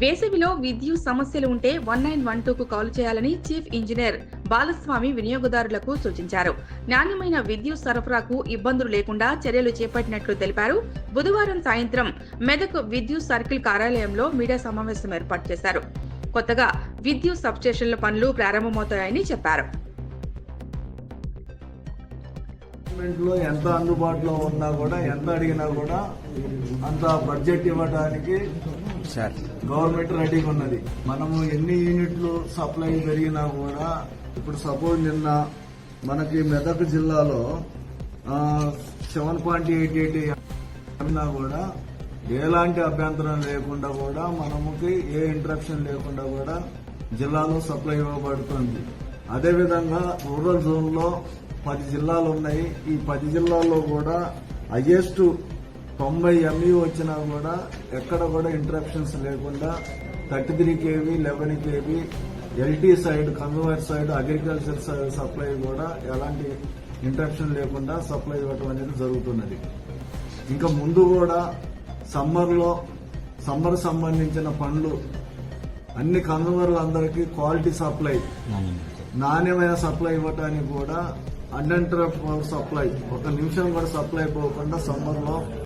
వేసవిలో విద్యుత్ సమస్యలు ఉంటే 1912కు కాల్ చేయాలని చీఫ్ ఇంజనీర్ బాలస్వామి వినియోగదారులకు సూచించారు. నాణ్యమైన విద్యుత్ సరఫరాకు ఇబ్బందులు లేకుండా చర్యలు చేపట్టినట్లు తెలిపారు. బుధవారం సాయంత్రం మెదక్ విద్యుత్ సర్కిల్ కార్యాలయంలో మీడియా సమావేశం ఏర్పాటు చేశారు. కొత్తగా విద్యుత్ సబ్స్టేషన్ల పనులు ప్రారంభమవుతాయని చెప్పారు. ఎంత అందుబాటులో ఉన్నా కూడా ఎంత అడిగినా కూడా అంత బడ్జెట్ ఇవ్వడానికి గవర్నమెంట్ రెడీగా ఉన్నది. మనము ఎన్ని యూనిట్లు సప్లై పెరిగినా కూడా ఇప్పుడు సపోజ్ నిన్న మనకి మెదక్ జిల్లాలో 7.88 అయినా కూడా ఎలాంటి అభ్యంతరం లేకుండా కూడా మనముకి ఏ ఇంటరప్షన్ లేకుండా కూడా జిల్లాలో సప్లై ఇవ్వబడుతుంది. అదేవిధంగా రూరల్ జోన్ లో 10 జిల్లాలు ఉన్నాయి. ఈ 10 జిల్లాల్లో కూడా హైయెస్ట్ 90 MU వచ్చినా కూడా ఎక్కడ కూడా ఇంటరప్షన్స్ లేకుండా 33 kV 11 kV LT side, consumer side, agriculture side supply కూడా ఎలాంటి ఇంటరప్షన్ లేకుండా సప్లై ఇవ్వడం అనేది జరుగుతున్నది. ఇంకా ముందు కూడా సమ్మర్ సంబంధించిన పనులు అన్ని కన్జ్యూమర్లందరికీ క్వాలిటీ సప్లై, నాణ్యమైన సప్లై ఇవ్వడానికి కూడా అన్ఇంటరప్ట్ సప్లై, ఒక నిమిషం కూడా సప్లై పోకుండా సమ్మర్ లో